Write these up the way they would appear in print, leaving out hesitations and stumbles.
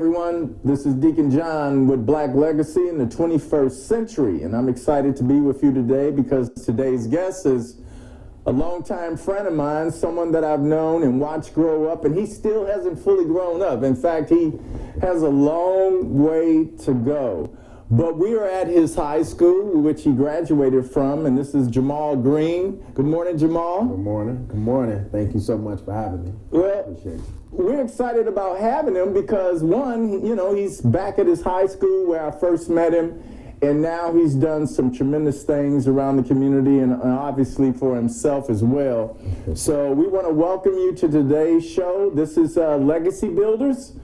everyone. This is Deacon John with Black Legacy in the 21st Century, and I'm excited to be with you today because today's guest is a longtime friend of mine, someone that I've known and watched grow up, and he still hasn't fully grown up. In fact, he has a long way to go. But we are at his high school, which he graduated from, and this is JaMal Green. Good morning, JaMal. Good morning. Good morning. Thank you so much for having me. Well, Appreciate it. We're excited about having him because, one, you know, he's back at his high school where I first met him, and now he's done some tremendous things around the community and obviously for himself as well. So we want to welcome you to today's show. This is Legacy Builders,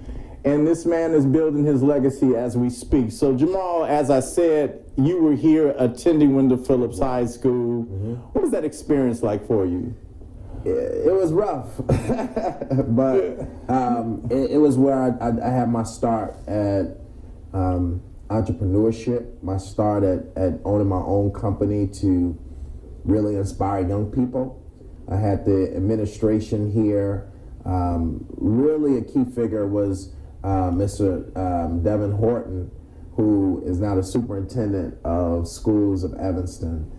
and this man is building his legacy as we speak. So JaMal, as I said, you were here attending Wendell Phillips High School. What was that experience like for you? It was rough, but it was where I had my start at entrepreneurship, my start at owning my own company to really inspire young people. I had the administration here. Really a key figure was Mr. Devin Horton, who is now the superintendent of schools of Evanston.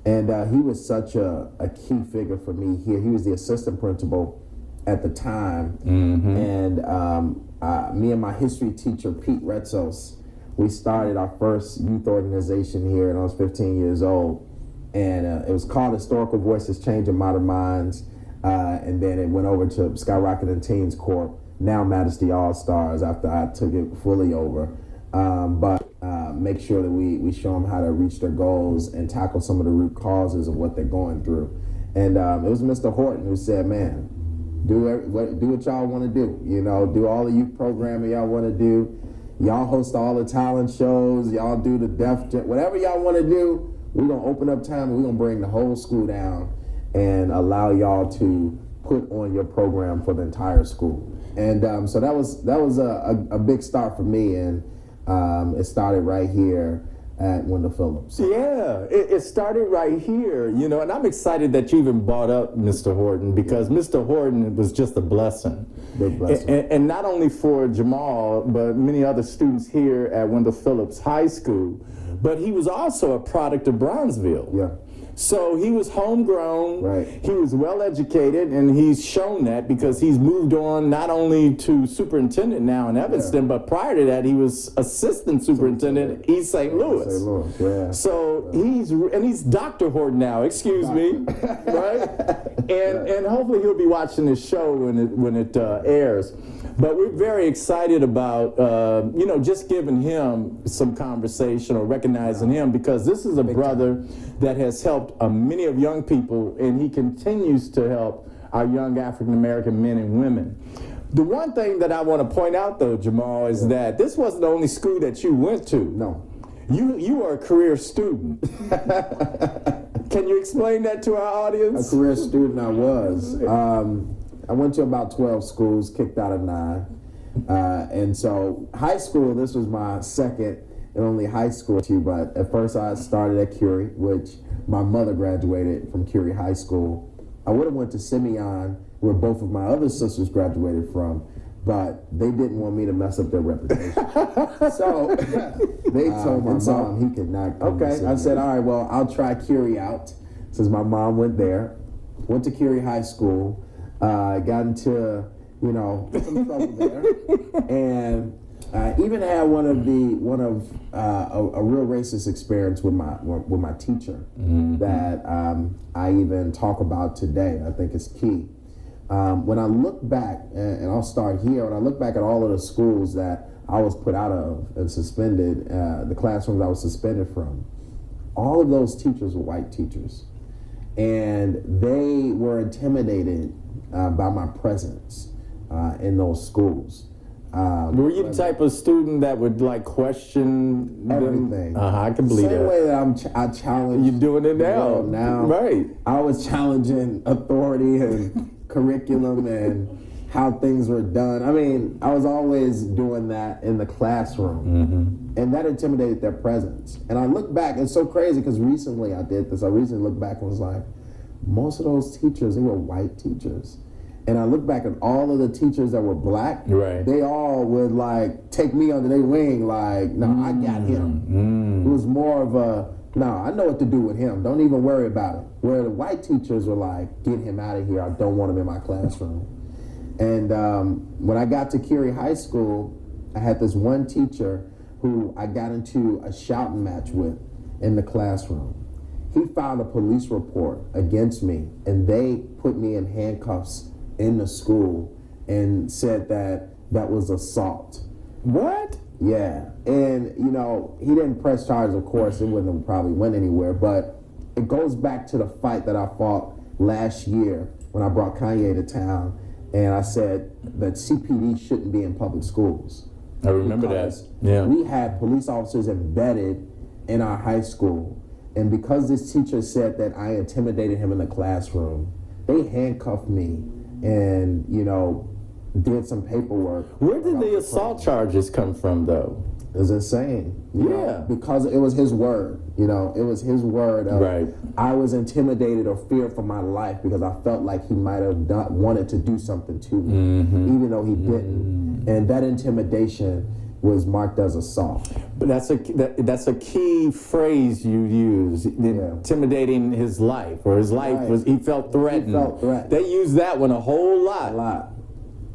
And he was such a key figure for me here. He was the assistant principal at the time. And me and my history teacher, Pete Retzos, we started our first youth organization here, and I was 15 years old. And it was called Historical Voices Changing Modern Minds. And then it went over to Skyrocketing Teens Corp, now Majesty All-Stars, after I took it fully over. But make sure that we show them how to reach their goals and tackle some of the root causes of what they're going through. And it was Mr. Horton who said, man, do what y'all want to do. You know, do all the youth programming y'all want to do. Y'all host all the talent shows. Y'all do the whatever y'all want to do. We're going to open up time and we're going to bring the whole school down and allow y'all to put on your program for the entire school. And so that was a big start for me, and it started right here at Wendell Phillips. Yeah, it started right here, you know, and I'm excited that you even brought up Mr. Horton because Mr. Horton was just a blessing. Big blessing. And not only for JaMal, but many other students here at Wendell Phillips High School, but he was also a product of Brownsville. Yeah. So he was homegrown, right. He was well educated, and he's shown that because he's moved on not only to superintendent now in Evanston, but prior to that he was assistant superintendent at East St. Louis. St. Louis, yeah. So he's Dr. Horton now, excuse me, right? And hopefully he'll be watching this show when it airs. But we're very excited about, you know, just giving him some conversation or recognizing him because this is a brother that has helped many of young people, and he continues to help our young African-American men and women. The one thing that I want to point out, though, JaMal, is that this wasn't the only school that you went to. No. You are a career student. Can you explain that to our audience? A career student I was. I went to about 12 schools, kicked out of 9. And so high school, this was my second and only high school too, but at first I started at Curie, which my mother graduated from Curie High School. I would have went to Simeon, where both of my other sisters graduated from, but they didn't want me to mess up their reputation. So they told my mom he could not come to Simeon. I said, all right, well, I'll try Curie out, since my mom went there. Went to Curie High School. Got into, you know, some trouble there, and even had a real racist experience with my teacher that I even talk about today. I think it's key. When I look back, and I'll start here. When I look back at all of the schools that I was put out of and suspended, the classrooms I was suspended from, all of those teachers were white teachers, and they were intimidated by my presence in those schools. Were you the type of student that would like question everything? I can believe that. Same way that I challenge. You're doing it now. Now, right? I was challenging authority and curriculum and how things were done. I mean, I was always doing that in the classroom, and that intimidated their presence. And I look back, it's so crazy because recently I did this. I recently looked back and was like, most of those teachers, they were white teachers. And I look back at all of the teachers that were black. Right. They all would like take me under their wing. Like, no, I got him. It was more of a, no, I know what to do with him. Don't even worry about it. Where the white teachers were like, get him out of here. I don't want him in my classroom. And when I got to Curie High School, I had this one teacher who I got into a shouting match with in the classroom. He filed a police report against me, and they put me in handcuffs in the school and said that was assault. What? Yeah. And, you know, he didn't press charges, of course. It wouldn't have probably went anywhere. But it goes back to the fight that I fought last year when I brought Kanye to town. And I said that CPD shouldn't be in public schools. I remember that. Yeah. We had police officers embedded in our high school. And because this teacher said that I intimidated him in the classroom, they handcuffed me and, you know, did some paperwork. Where did the assault charges come from, though? It was insane. You know, because it was his word. You know, it was his word. Right. I was intimidated or feared for my life because I felt like he might have wanted to do something to me, even though he didn't. And that intimidation was marked as assault. But that's a key phrase you use. Intimidating his life, or his life was, he felt threatened. He felt threatened. They use that one a whole lot.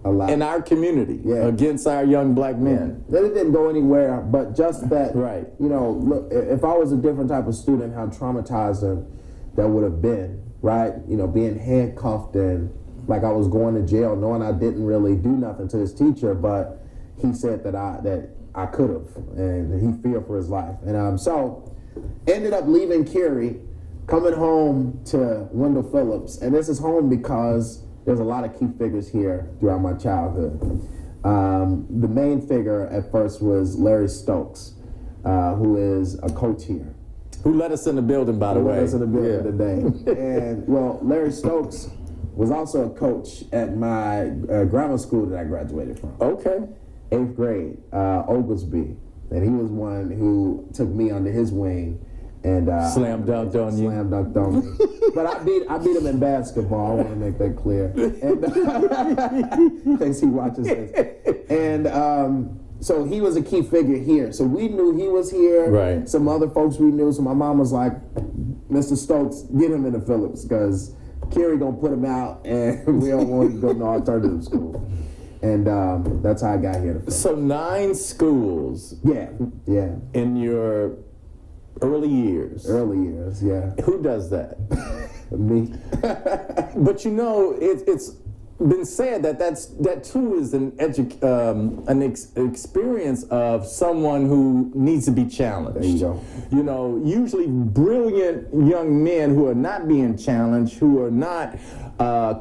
A lot. In our community, against our young black men. Then it didn't go anywhere, but just that, right. You know, look, if I was a different type of student, how traumatizing that would have been, right? You know, being handcuffed and like I was going to jail, knowing I didn't really do nothing to this teacher, but he said that I could have, and he feared for his life. And so ended up leaving Curie, coming home to Wendell Phillips, and this is home because there's a lot of key figures here throughout my childhood. The main figure at first was Larry Stokes, who is a coach here. Who let us in the building, by the way. Let us in the building today. And, well, Larry Stokes was also a coach at my grammar school that I graduated from. Okay. 8th grade, Oglesby. And he was one who took me under his wing and slam dunked on you. Slam dunked on me. But I beat him in basketball. I want to make that clear. And in case he watches this. And so he was a key figure here. So we knew he was here. Right. Some other folks we knew. So my mom was like, Mr. Stokes, get him into Phillips because Curie gonna put him out and we don't want him to go to no alternative school. And that's how I got here to Phillips. So 9 schools. Yeah. In your early years. Yeah. Who does that? Me. But you know, it's been said that too is an experience of someone who needs to be challenged. There you go. You know, usually brilliant young men who are not being challenged, who are not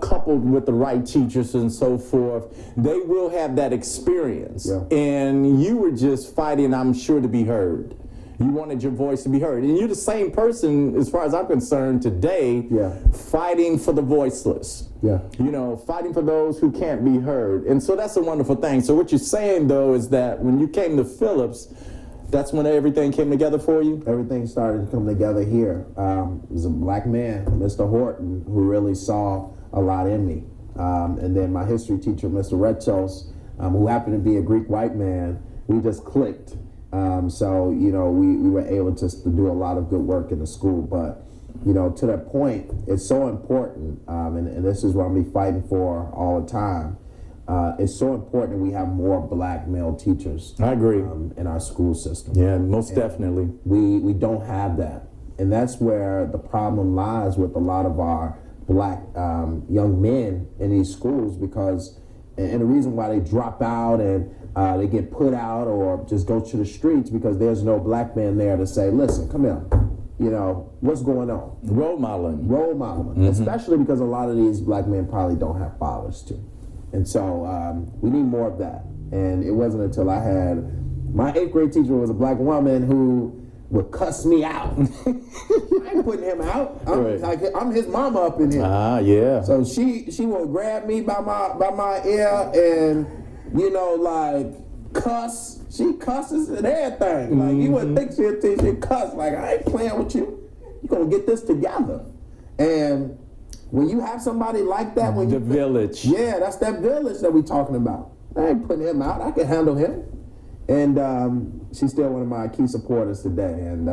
coupled with the right teachers and so forth, they will have that experience. Yeah. And you were just fighting, I'm sure, to be heard. You wanted your voice to be heard. And you're the same person, as far as I'm concerned, today, fighting for the voiceless. Yeah. You know, fighting for those who can't be heard. And so that's a wonderful thing. So what you're saying, though, is that when you came to Phillips, that's when everything came together for you? Everything started to come together here. It was a black man, Mr. Horton, who really saw a lot in me. And then my history teacher, Mr. Retsos, who happened to be a Greek white man, we just clicked. So, you know, we were able to do a lot of good work in the school. But, you know, to that point, it's so important, and this is what I'm fighting for all the time. It's so important we have more black male teachers. I agree. In our school system. Yeah, most definitely. We don't have that. And that's where the problem lies with a lot of our black young men in these schools, because, and the reason why they drop out and they get put out or just go to the streets, because there's no black man there to say, listen, come here, you know, what's going on? Role modeling. Especially because a lot of these black men probably don't have fathers too. And so we need more of that. And it wasn't until I had, my 8th grade teacher was a black woman who would cuss me out. I ain't putting him out. I'm his mama up in here. Yeah. So she will grab me by my ear and, you know, like, cuss. She cusses and everything. Like, you wouldn't think she'd cuss. Like, I ain't playing with you. You're going to get this together. And when you have somebody like that, when the village. Yeah, that's that village that we're talking about. I ain't putting him out. I can handle him. And she's still one of my key supporters today. And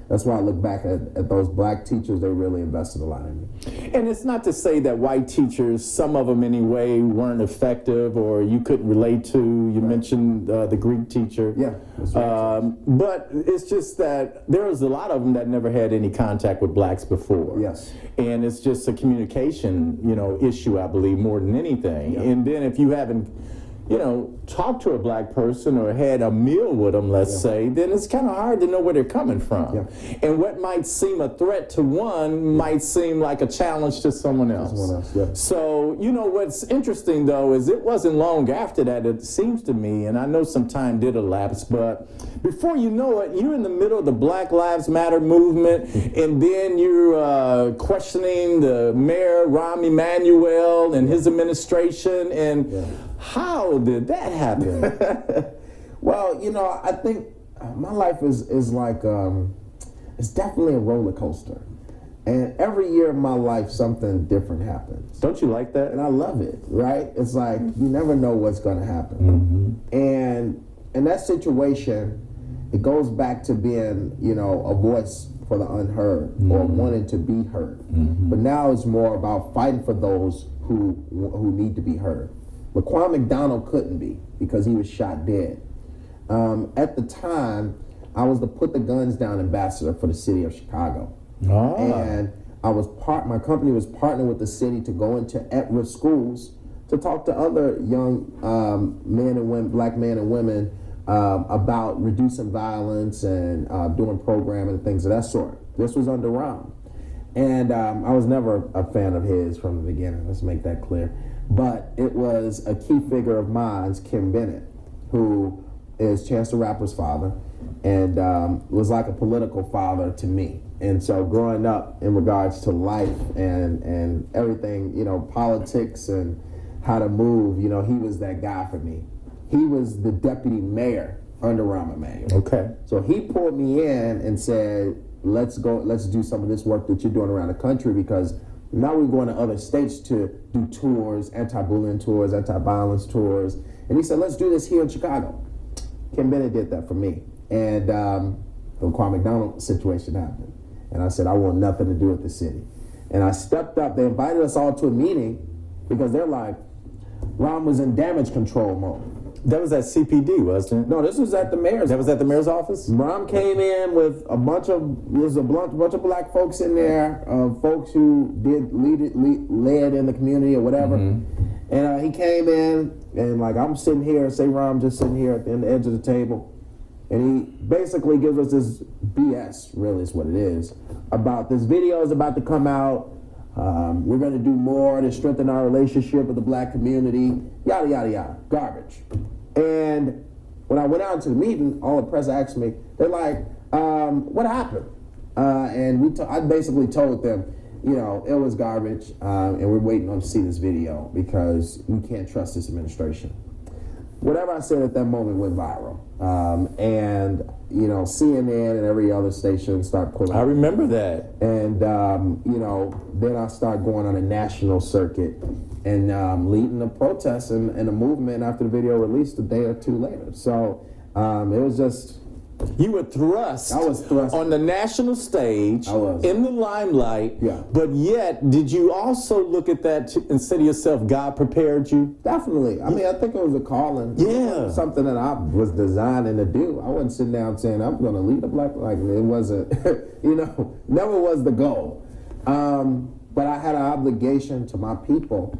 that's why I look back at those black teachers. They really invested a lot in me. And it's not to say that white teachers, some of them anyway, weren't effective or you couldn't relate to. You mentioned the Greek teacher. Yeah. That's right. But it's just that there was a lot of them that never had any contact with blacks before. Yes. And it's just a communication, issue, I believe, more than anything. Yeah. And then if you haven't talk to a black person or had a meal with them, let's say, then it's kind of hard to know where they're coming from. Yeah. And what might seem a threat to one might seem like a challenge to someone else. Yeah. So, what's interesting, though, is it wasn't long after that, it seems to me, and I know some time did elapse, but before you know it, you're in the middle of the Black Lives Matter movement, and then you're questioning the mayor, Rahm Emanuel, and his administration, and how did that happen? Well, I think my life is like, it's definitely a roller coaster. And every year of my life, something different happens. Don't you like that? And I love it, right? It's like, you never know what's going to happen. Mm-hmm. And in that situation, it goes back to being, a voice for the unheard or wanting to be heard. Mm-hmm. But now it's more about fighting for those who need to be heard. Laquan McDonald couldn't be because he was shot dead. At the time, I was the Put the Guns Down ambassador for the city of Chicago. And my company was partnering with the city to go into at-risk schools to talk to other young men and women, black men and women, about reducing violence and doing programming and things of that sort. This was under Rahm. And I was never a fan of his from the beginning, let's make that clear. But it was a key figure of mine, Kim Bennett, who is Chance the Rapper's father and was like a political father to me. And so growing up in regards to life and everything, politics and how to move, he was that guy for me. He was the deputy mayor under Rahm Emanuel. Okay. So he pulled me in and said, let's do some of this work that you're doing around the country, because now we're going to other states to do tours, anti-bullying tours, anti-violence tours. And he said, let's do this here in Chicago. Kim Bennett did that for me. And the Laquan McDonald situation happened. And I said, I want nothing to do with the city. And I stepped up. They invited us all to a meeting because they're like, Rahm was in damage control mode. That was at CPD, wasn't it? No, this was at the mayor's. That was at the mayor's office? Rahm came in with a bunch of black folks in there, folks who led in the community or whatever. Mm-hmm. And he came in and I'm sitting here, say Rahm just sitting here at the edge of the table. And he basically gives us this BS, really is what it is, about this video is about to come out. We're going to do more to strengthen our relationship with the black community, yada, yada, yada. Garbage. And when I went out to the meeting, all the press asked me, they're like, what happened? And I basically told them, it was garbage, and we're waiting on to see this video because we can't trust this administration. Whatever I said at that moment went viral. And, CNN and every other station start pulling. I remember that. And, then I start going on a national circuit and leading a protest and a movement after the video released a day or two later. So it was just... You were thrust. I was thrust on the national stage. I was in the limelight. Yeah. But yet, did you also look at that and say to yourself, God prepared you? Definitely. I mean, I think it was a calling. Yeah. Something that I was designing to do. I wasn't sitting down saying I'm going to lead a black life. It wasn't. Never was the goal. But I had an obligation to my people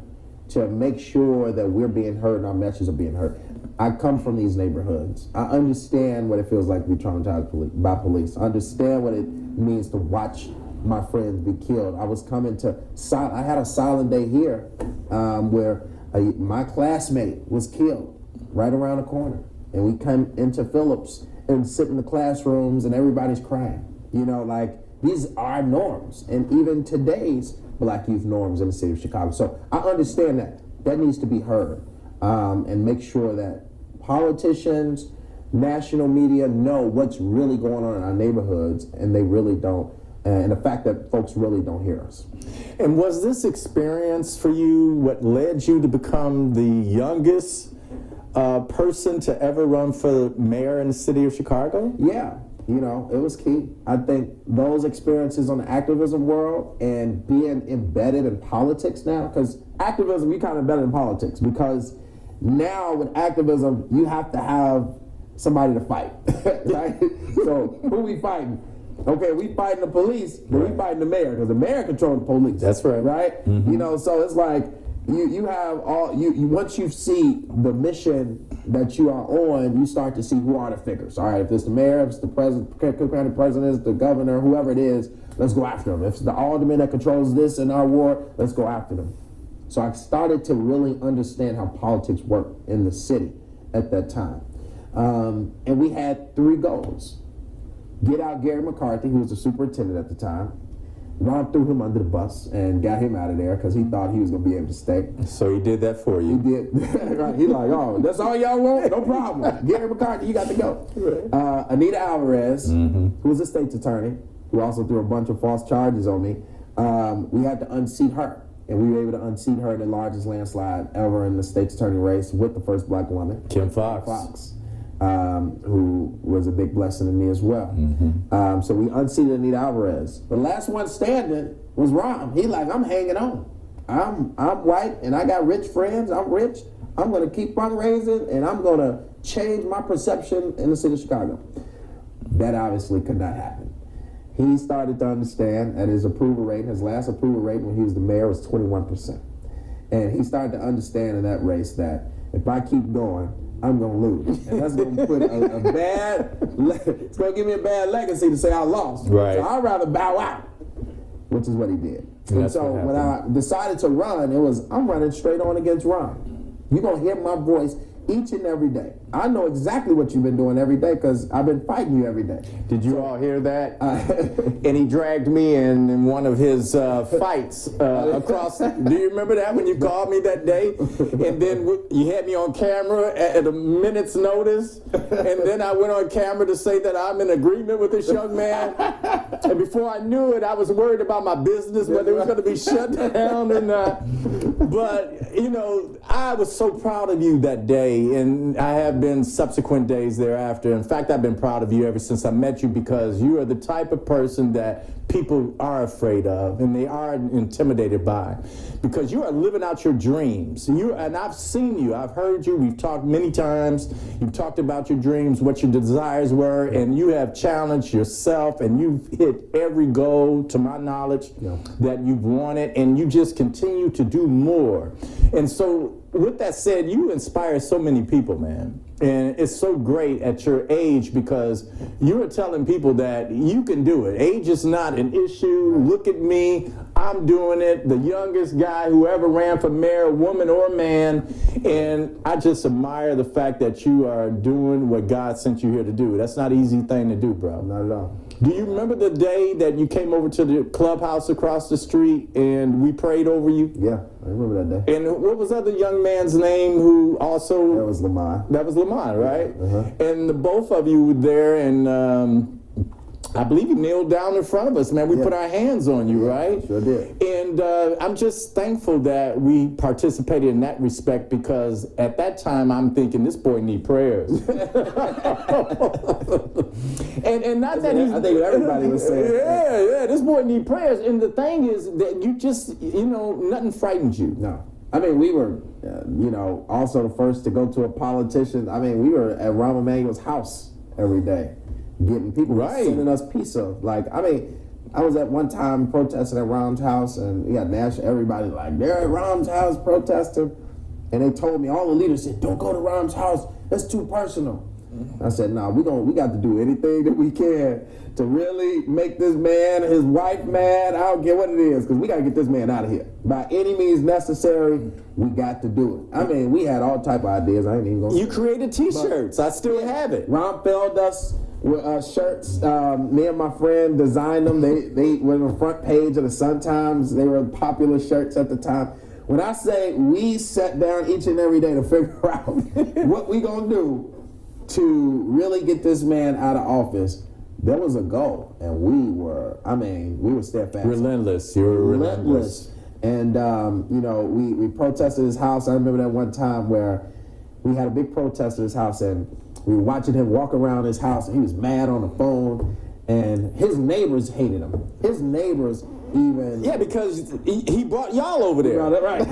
to make sure that we're being heard and our messages are being heard. I come from these neighborhoods. I understand what it feels like to be traumatized by police. I understand what it means to watch my friends be killed. I was coming to, I had a silent day here where my classmate was killed right around the corner. And we come into Phillips and sit in the classrooms and everybody's crying. These are norms. And even today's black youth norms in the city of Chicago. So I understand that. That needs to be heard. And make sure that politicians, national media know what's really going on in our neighborhoods, and they really don't and the fact that folks really don't hear us. And was this experience for you what led you to become the youngest person to ever run for mayor in the city of Chicago? Yeah, it was key. I think those experiences on the activism world and being embedded in politics now, because activism, you kind of embedded in politics, because now with activism, you have to have somebody to fight, right? So who we fighting? Okay, we fighting the police, but we fighting the mayor, because the mayor controls the police. That's right. Right? Mm-hmm. So it's like you have once you see the mission that you are on, you start to see who are the figures. All right, if it's the mayor, if it's the president, county president, the governor, whoever it is, let's go after them. If it's the alderman that controls this in our ward, let's go after them. So I started to really understand how politics worked in the city at that time. And we had 3 goals. Get out Gary McCarthy, who was the superintendent at the time. Ron threw him under the bus and got him out of there because he thought he was going to be able to stay. So he did that for you. He did. Right. He like, oh, that's all y'all want? No problem. Gary McCarthy, you got to go. Right. Anita Alvarez, who was a state's attorney, who also threw a bunch of false charges on me. We had to unseat her. And we were able to unseat her in the largest landslide ever in the state's attorney race with the first black woman. Kim Foxx. Who was a big blessing to me as well. So we unseated Anita Alvarez. The last one standing was Ron. He like, I'm hanging on. I'm white and I got rich friends. I'm rich. I'm going to keep fundraising and I'm going to change my perception in the city of Chicago. That obviously could not happen. He started to understand that his last approval rate when he was the mayor was 21%. And he started to understand in that race that if I keep going, I'm going to lose. And that's going to put it's going to give me a bad legacy to say I lost. Right. So I'd rather bow out, which is what he did. And so when I decided to run, I'm running straight on against Ron. You're going to hear my voice each and every day. I know exactly what you've been doing every day because I've been fighting you every day. Did you all hear that? And he dragged me in one of his fights across. Do you remember that when you called me that day? And then you had me on camera at a minute's notice. And then I went on camera to say that I'm in agreement with this young man. And before I knew it, I was worried about my business, whether it was going to be shut down or not. But, I was so proud of you that day. And I have been subsequent days thereafter. In fact, I've been proud of you ever since I met you because you are the type of person that people are afraid of and they are intimidated by because you are living out your dreams. And I've seen you. I've heard you. We've talked many times. You've talked about your dreams, what your desires were, and you have challenged yourself and you've hit every goal, to my knowledge, that you've wanted, and you just continue to do more. And so with that said, you inspire so many people, man. And it's so great at your age because you are telling people that you can do it. Age is not an issue. Look at me. I'm doing it. The youngest guy who ever ran for mayor, woman or man. And I just admire the fact that you are doing what God sent you here to do. That's not an easy thing to do, bro. Not at all. Do you remember the day that you came over to the clubhouse across the street and we prayed over you? Yeah, I remember that day. And what was the other young man's name who also... That was Lamont. That was Lamont, right? And the both of you were there, and I believe you kneeled down in front of us, man. We put our hands on you, right? Sure did. And I'm just thankful that we participated in that respect because at that time I'm thinking this boy need prayers. and not that he's... I think everybody was saying. Yeah, this boy need prayers. And the thing is that you just, nothing frightened you. No. I mean, we were, also the first to go to a politician. I mean, we were at Rahm Emanuel's house every day, getting people sending us pizza. I was at one time protesting at Rahm's house, and we got everybody like, they're at Rahm's house protesting. And they told me, all the leaders said, don't go to Rahm's house. That's too personal. I said, no, we got to do anything that we can to really make this man, his wife mad. I don't care what it is, because we got to get this man out of here. By any means necessary, we got to do it. I mean, we had all type of ideas. I ain't even going to... You created T-shirts. I still have it. Ron filled us with shirts. Me and my friend designed them. They were on the front page of the Sun-Times. They were popular shirts at the time. When I say we sat down each and every day to figure out what we going to do to really get this man out of office, there was a goal, and we were steadfast. Relentless. You were relentless. And, we protested his house. I remember that one time where we had a big protest at his house, and we were watching him walk around his house, and he was mad on the phone, and his neighbors hated him. His neighbors even... Yeah, because he brought y'all over there. You know, right.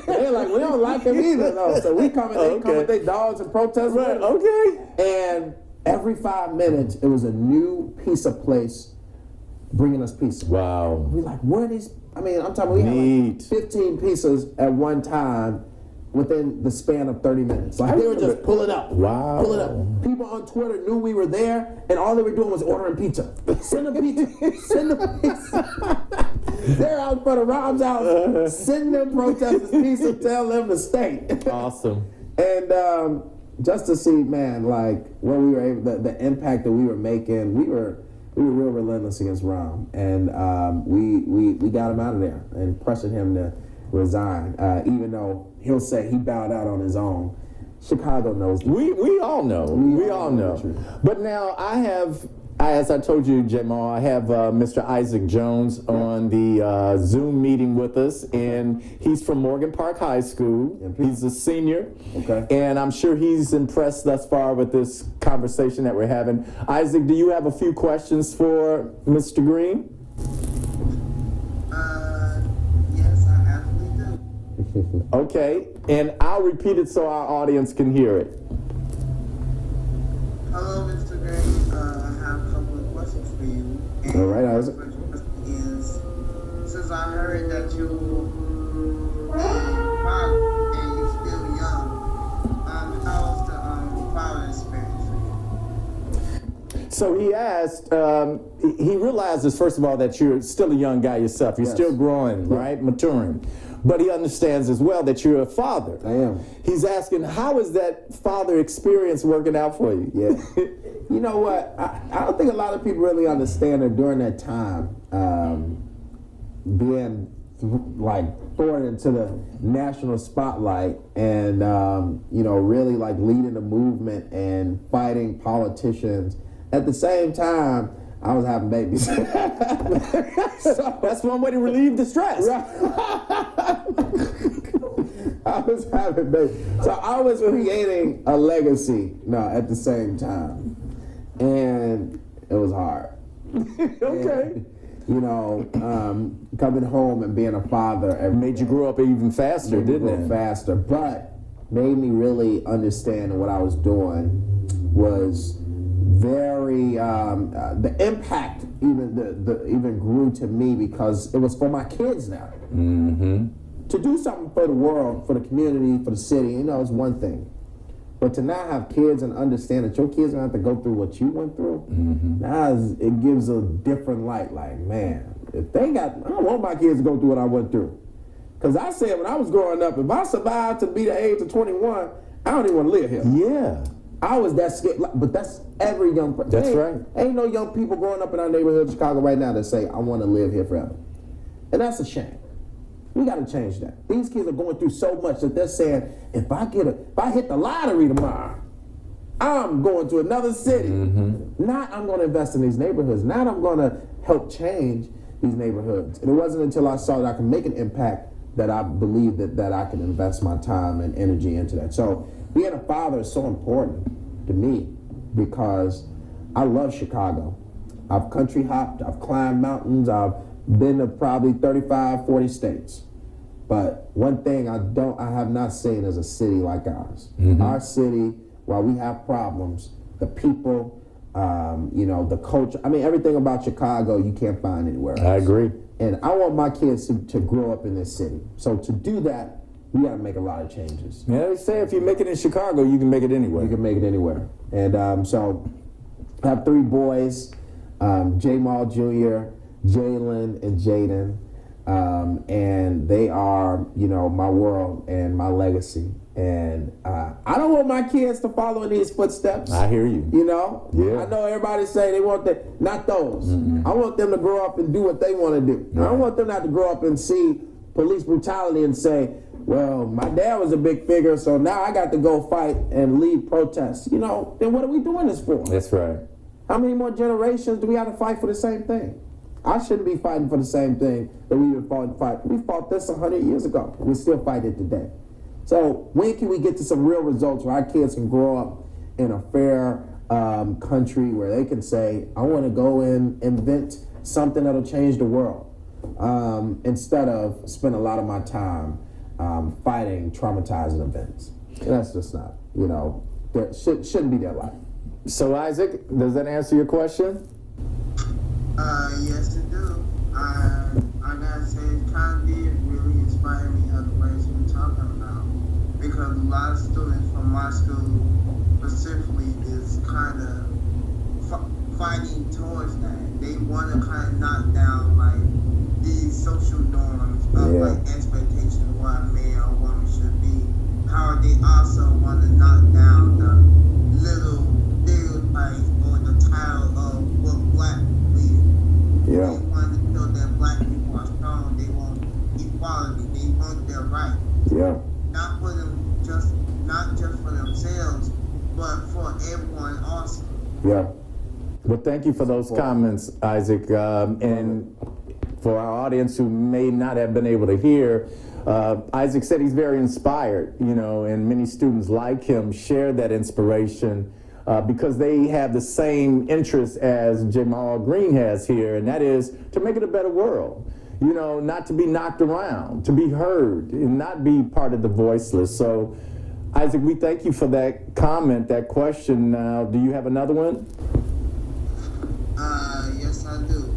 They're like, we don't like him either. No. So we come and they come with their dogs and protest. Right, okay. And every 5 minutes, it was a new pizza place bringing us pizza. Wow. We're like, where are these... I mean, I'm talking, we had like 15 pizzas at one time within the span of 30 minutes. Like, they were just pulling up. Wow. Pulling up. People on Twitter knew we were there, and all they were doing was ordering pizza. Send them pizza. Send them pizza. They're out for the Rob's house. Send them protesters pizza. Tell them to stay. Awesome. And just to see, man, like, what we were able, the impact that we were making, we were real relentless against Rom, and we got him out of there and pressured him to resign, even though he'll say he bowed out on his own. Chicago knows. We all know. We all know. But now as I told you, JaMal, I have Mr. Isaak Jones on the Zoom meeting with us, and he's from Morgan Park High School. He's a senior, and I'm sure he's impressed thus far with this conversation that we're having. Isaak, do you have a few questions for Mr. Green? Yes, I actually do. Okay, and I'll repeat it so our audience can hear it. Hello, Mr. Green. I have a couple of questions for you. And all right, Isaac. The first question is, since I heard that you're father and you're still young, how's the father experience for you? So he asked, he realizes, first of all, that you're still a young guy yourself. You're still growing, right? Maturing. But he understands as well that you're a father. I am. He's asking, how is that father experience working out for you? Yeah. You know what? I don't think a lot of people really understand that during that time, being like thrown into the national spotlight and, really like leading the movement and fighting politicians. At the same time, I was having babies. So that's one way to relieve the stress. Right. I was having babies. So I was creating a legacy at the same time. And it was hard. Okay. And, coming home and being a father. Made you grow up even faster, didn't it? Faster. But made me really understand what I was doing was very the impact even grew to me because it was for my kids now. Mm-hmm. To do something for the world, for the community, for the city, is one thing. But to not have kids and understand that your kids are going to have to go through what you went through, now it gives a different light. Like, man, I don't want my kids to go through what I went through. Because I said when I was growing up, if I survived to be the age of 21, I don't even want to live here. Yeah. I was that scared, but that's every young person. That's right. Ain't no young people growing up in our neighborhood of Chicago right now that say, I want to live here forever. And that's a shame. We got to change that. These kids are going through so much that they're saying, if I hit the lottery tomorrow, I'm going to another city. Not I'm going to invest in these neighborhoods. Not I'm going to help change these neighborhoods. And it wasn't until I saw that I can make an impact that I believed that I can invest my time and energy into that. So being a father is so important to me because I love Chicago. I've country hopped, I've climbed mountains, I've been to probably 35, 40 states. But one thing I have not seen is a city like ours. Our city, while we have problems, the people, the culture, everything about Chicago you can't find anywhere else. I agree. And I want my kids to grow up in this city. So to do that, we got to make a lot of changes. Yeah, they say if you make it in Chicago, you can make it anywhere. You can make it anywhere. And so I have 3 boys, JaMal Jr., Jalen, and Jaden. And they are, my world and my legacy. And I don't want my kids to follow in these footsteps. I hear you. Yeah. I know everybody say they want that. Not those. I want them to grow up and do what they want to do. Right. I don't want them not to grow up and see police brutality and say, well, my dad was a big figure, so now I got to go fight and lead protests. Then what are we doing this for? That's right. How many more generations do we have to fight for the same thing? I shouldn't be fighting for the same thing that we fought. We fought this 100 years ago. We still fight it today. So when can we get to some real results where our kids can grow up in a fair country where they can say, I want to go and invent something that'll change the world, instead of spend a lot of my time fighting traumatizing events. And that's just not, that shouldn't be their life. So Isaac, does that answer your question? Yes, it do. I gotta say, it kind of did really inspire me how the ways you're talking about. Because a lot of students from my school specifically is kind of fighting towards that. They want to kind of knock down, like, these social norms of, like, expectations of what a man or woman should be. How they also want to knock down the little stereotypes or the title of what black people is. Yeah. They want to show that black people are strong. They want equality. They want their rights. Yeah. Not just for themselves, but for everyone also. Yeah. Well, thank you for those comments, Isaac. And for our audience who may not have been able to hear, Isaac said he's very inspired, and many students like him share that inspiration because they have the same interests as JaMal Green has here, and that is to make it a better world. Not to be knocked around, to be heard, and not be part of the voiceless. So, Isaac, we thank you for that comment, that question. Now, do you have another one? Yes, I do.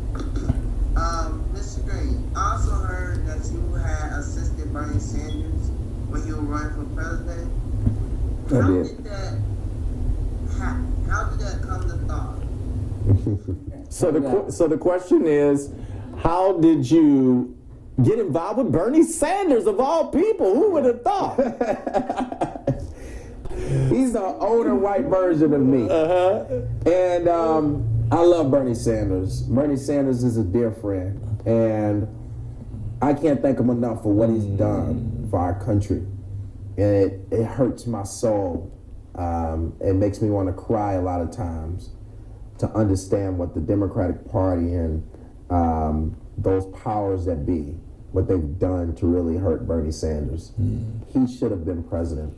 Mr. Green, I also heard that you had assisted Bernie Sanders when you were running for president. How did that happen? How did that come to thought? So the question is, how did you get involved with Bernie Sanders, of all people? Who would have thought? He's the older white version of me. And I love Bernie Sanders. Bernie Sanders is a dear friend. And I can't thank him enough for what he's done for our country. And it hurts my soul. It makes me want to cry a lot of times to understand what the Democratic Party and those powers that be, what they've done to really hurt Bernie Sanders. He should have been president.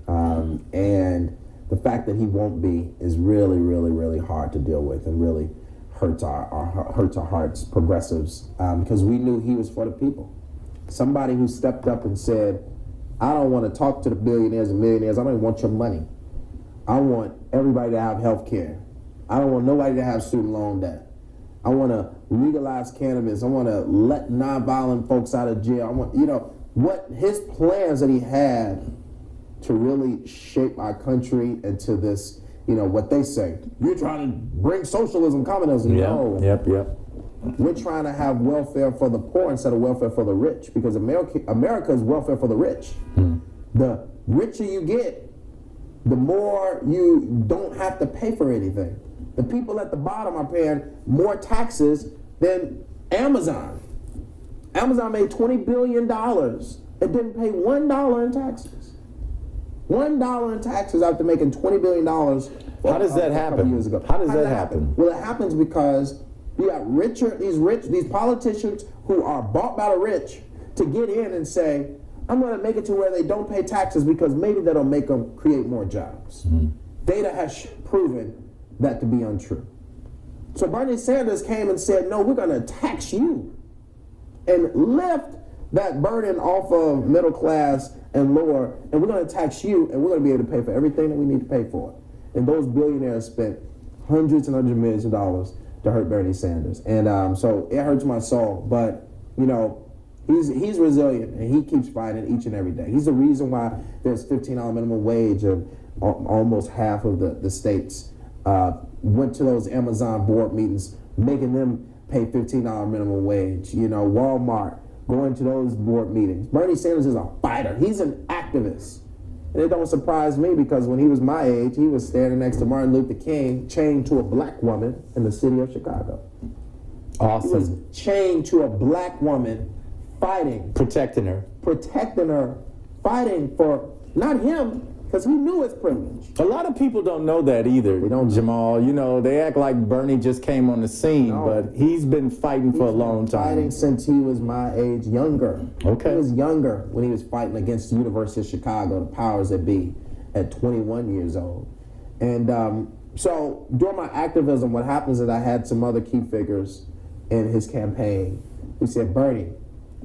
And the fact that he won't be is really, really, really hard to deal with, and really hurts our hearts, progressives, because we knew he was for the people. Somebody who stepped up and said, I don't want to talk to the billionaires and millionaires. I don't even want your money. I want everybody to have health care. I don't want nobody to have student loan debt. I want to legalize cannabis. I want to let nonviolent folks out of jail. I want, what his plans that he had to really shape our country into this, what they say. You're trying to bring socialism, communism. No. Yep. We're trying to have welfare for the poor instead of welfare for the rich, because America is welfare for the rich. The richer you get, the more you don't have to pay for anything. The people at the bottom are paying more taxes than Amazon. Amazon made $20 billion and didn't pay $1 in taxes. $1 in taxes after making $20 billion. How does that happen? Years ago. How does that happen? Well, it happens because you got these politicians who are bought by the rich to get in and say, I'm going to make it to where they don't pay taxes because maybe that'll make them create more jobs. Data has proven that to be untrue. So Bernie Sanders came and said, no, we're going to tax you and lift that burden off of middle class and lower, and we're going to tax you, and we're going to be able to pay for everything that we need to pay for. And those billionaires spent hundreds and hundreds of millions of dollars to hurt Bernie Sanders. And so it hurts my soul. But, he's resilient, and he keeps fighting each and every day. He's the reason why there's $15 minimum wage, and almost half of the states went to those Amazon board meetings, making them pay $15 minimum wage. Walmart going to those board meetings. Bernie Sanders is a fighter. He's an activist. And it don't surprise me, because when he was my age, he was standing next to Martin Luther King, chained to a black woman in the city of Chicago. Awesome. He was chained to a black woman, fighting. Protecting her, fighting for not him, because he knew his privilege. A lot of people don't know that either. They don't, Jamal. You know, they act like Bernie just came on the scene, No. but he's been fighting for a long time. Fighting since he was my age, younger. Okay. He was younger when he was fighting against the University of Chicago, the powers that be, at 21 years old. And so during my activism, what happens is I had some other key figures in his campaign who said, Bernie,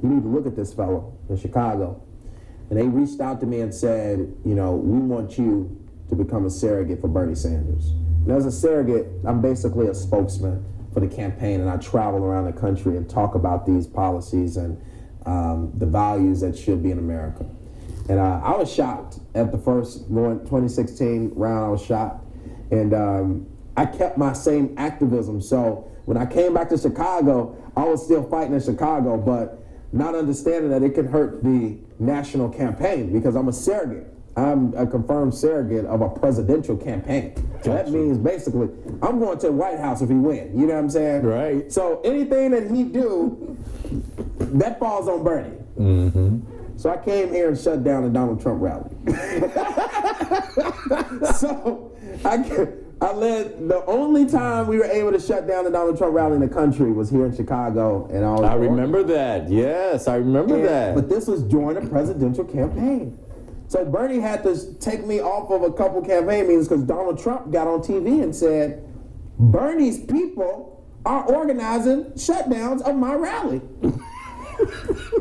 you need to look at this fellow in Chicago. And they reached out to me and said, you know, we want you to become a surrogate for Bernie Sanders. And as a surrogate, I'm basically a spokesman for the campaign, and I travel around the country and talk about these policies and the values that should be in America. And I was shocked at the first 2016 round. I was shocked. And I kept my same activism. So when I came back to Chicago, I was still fighting in Chicago, but not understanding that it could hurt the national campaign because I'm a surrogate. I'm a confirmed surrogate of a presidential campaign. So that means basically I'm going to the White House if he wins. You know what I'm saying? Right. So anything that he do, that falls on Bernie. Mm-hmm. So I came here and shut down the Donald Trump rally. So I led, the only time we were able to shut down the Donald Trump rally in the country was here in Chicago. And I remember that. Yes, I remember that. But this was during a presidential campaign. So Bernie had to take me off of a couple campaign meetings because Donald Trump got on TV and said, Bernie's people are organizing shutdowns of my rally.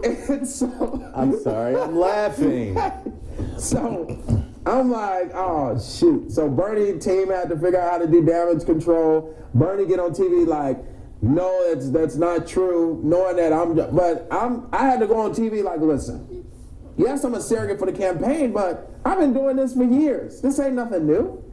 And so I'm sorry, I'm laughing. So I'm like, oh shoot. So Bernie team had to figure out how to do damage control. Bernie get on TV like, no, that's not true. Knowing that I had to go on TV like, listen, yes, I'm a surrogate for the campaign, but I've been doing this for years. This ain't nothing new.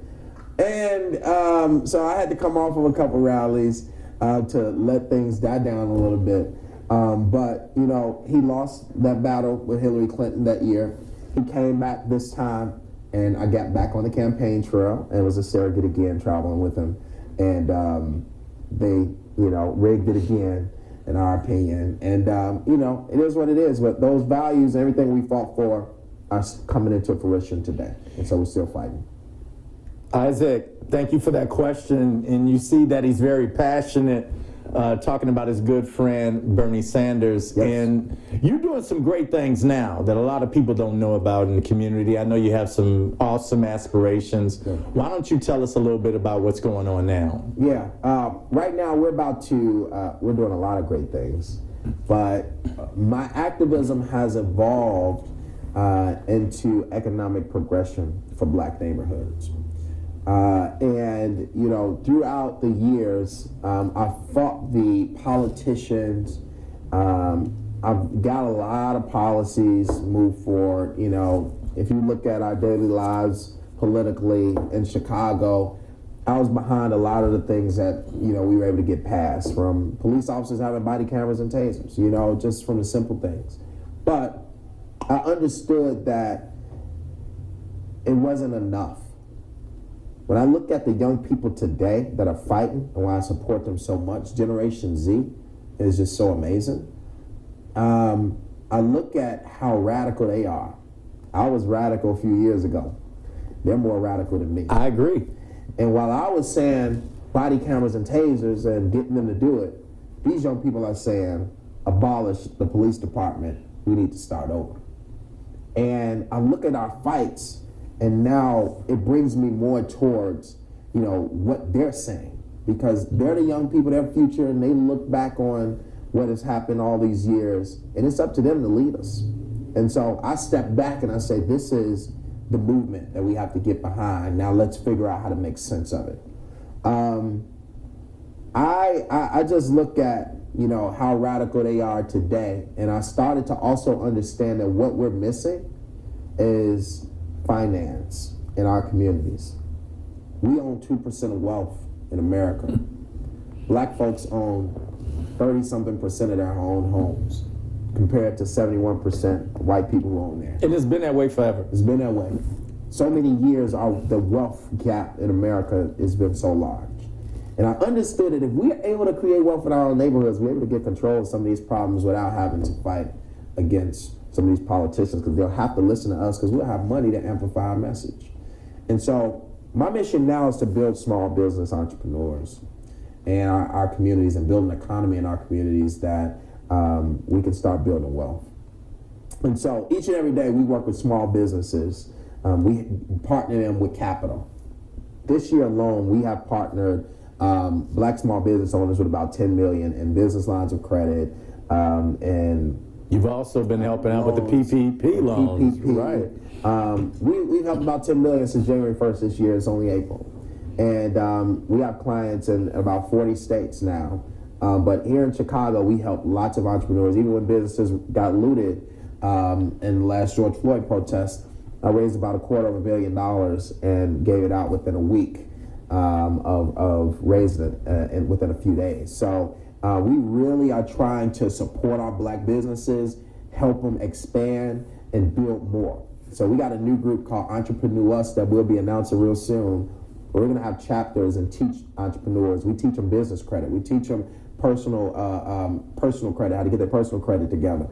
And so I had to come off of a couple rallies to let things die down a little bit. But, you know, he lost that battle with Hillary Clinton that year. He came back this time, and I got back on the campaign trail and was a surrogate again, traveling with him. And they, you know, rigged it again, in our opinion. And, you know, it is what it is. But those values, everything we fought for, are coming into fruition today. And so we're still fighting. Isaac, thank you for that question. And you see that he's very passionate talking about his good friend, Bernie Sanders. Yes. And you're doing some great things now that a lot of people don't know about in the community. I know you have some awesome aspirations. Yeah. Why don't you tell us a little bit about what's going on now? Yeah, right now we're about to, we're doing a lot of great things, but my activism has evolved into economic progression for black neighborhoods. And, you know, throughout the years, I've fought the politicians. I've got a lot of policies moved forward. You know, if you look at our daily lives politically in Chicago, I was behind a lot of the things that, you know, we were able to get passed, from police officers having body cameras and tasers, you know, just from the simple things. But I understood that it wasn't enough. When I look at the young people today that are fighting and why I support them so much, Generation Z is just so amazing. I look at how radical they are. I was radical a few years ago. They're more radical than me. I agree. And while I was saying body cameras and tasers and getting them to do it, these young people are saying abolish the police department. We need to start over. And I look at our fights, and now it brings me more towards, you know, what they're saying, because they're the young people, their future, and they look back on what has happened all these years, and it's up to them to lead us. And so I step back and I say, this is the movement that we have to get behind. Now let's figure out how to make sense of it. I just look at, you know, how radical they are today, and I started to also understand that what we're missing is finance in our communities. We own 2% of wealth in America. Black folks own 30-something% of their own homes, compared to 71% of white people who own there. And it's been that way forever. It's been that way. So many years, the wealth gap in America has been so large. And I understood that if we're able to create wealth in our own neighborhoods, we're able to get control of some of these problems without having to fight against some of these politicians, because they'll have to listen to us because we'll have money to amplify our message. And so my mission now is to build small business entrepreneurs in our communities and build an economy in our communities that we can start building wealth. And so each and every day we work with small businesses. We partner them with capital. This year alone, we have partnered Black small business owners with about $10 million in business lines of credit. And you've also been helping out with the PPP loans, PPP. Right? We've helped about $10 million since January 1st this year. It's only April. And we have clients in about 40 states now. But here in Chicago, we help lots of entrepreneurs. Even when businesses got looted in the last George Floyd protest, I raised about $250 million and gave it out within a week of raising it within a few days. So we really are trying to support our Black businesses, help them expand and build more. So we got a new group called Entrepreneur Us that we'll be announcing real soon. We're going to have chapters and teach entrepreneurs. We teach them business credit. We teach them personal credit, how to get their personal credit together.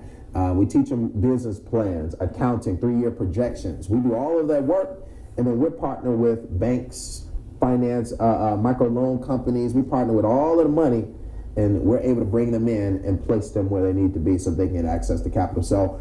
We teach them business plans, accounting, 3-year projections. We do all of that work, and then we're partnered with banks, finance, microloan companies. We partner with all of the money, and we're able to bring them in and place them where they need to be so they can get access to capital. So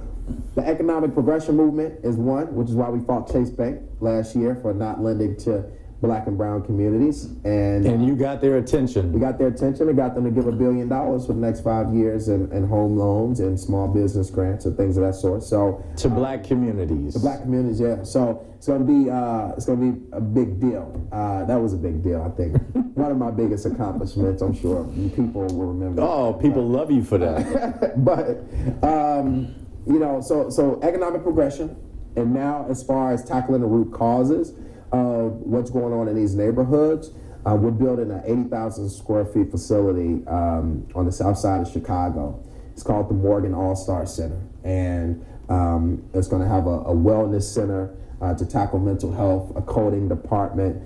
the economic progression movement is one, which is why we fought Chase Bank last year for not lending to Black and brown communities. And you got their attention. We got their attention and got them to give $1 billion for the next 5 years in home loans and small business grants and things of that sort. So to Black communities. To Black communities, yeah. So it's gonna be a big deal. That was a big deal, I think. One of my biggest accomplishments, I'm sure people will remember. Oh, people love you for that. But so economic progression, and now as far as tackling the root causes of what's going on in these neighborhoods, we're building an 80,000 square feet facility on the south side of Chicago. It's called the Morgan All-Star Center, and it's going to have a wellness center to tackle mental health, a coding department.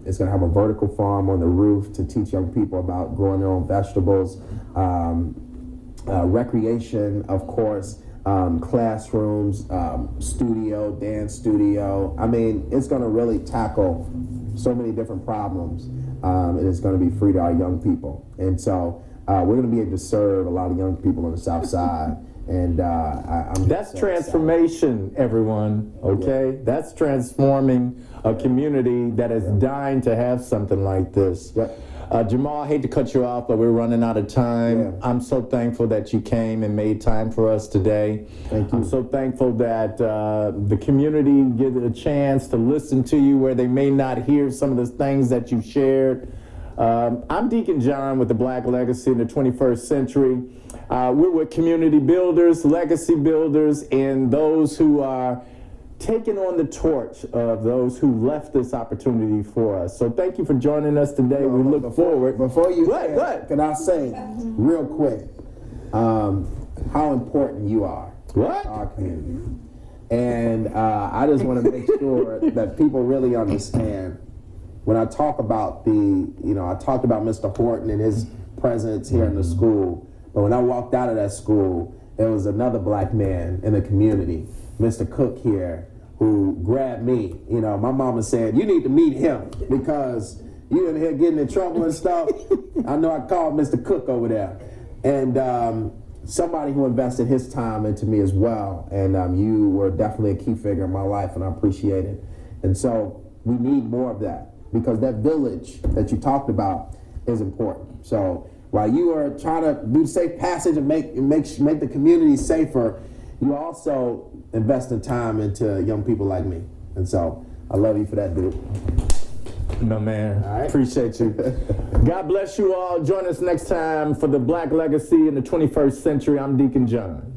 It's going to have a vertical farm on the roof to teach young people about growing their own vegetables, recreation, of course, classrooms, studio, dance studio. I mean, it's going to really tackle so many different problems, and it's going to be free to our young people. And so we're going to be able to serve a lot of young people on the South Side. And that's transformation, everyone, okay? Yeah. That's transforming a community that is dying to have something like this. Yeah. JaMal, I hate to cut you off, but we're running out of time. Yeah. I'm so thankful that you came and made time for us today. Thank you. I'm so thankful that the community get a chance to listen to you where they may not hear some of the things that you shared. I'm Deacon John with the Black Legacy in the 21st Century. We're with community builders, legacy builders, and those who are taking on the torch of those who left this opportunity for us. So thank you for joining us today. We look forward. Before you what? Can I say real quick how important you are to our community? And I just want to make sure that people really understand when I talk about I talked about Mr. Horton and his presence here in the school, but when I walked out of that school, there was another Black man in the community, Mr. Cook here, who grabbed me. My mama said, you need to meet him because you in here getting in trouble and stuff. I know I called Mr. Cook over there. And somebody who invested his time into me as well. And you were definitely a key figure in my life, and I appreciate it. And so we need more of that because that village that you talked about is important. So while you are trying to do safe passage and make the community safer, you also invest in time into young people like me. And so I love you for that, dude. No, man. All right. Appreciate you. God bless you all. Join us next time for the Black Legacy in the 21st Century. I'm Deacon John.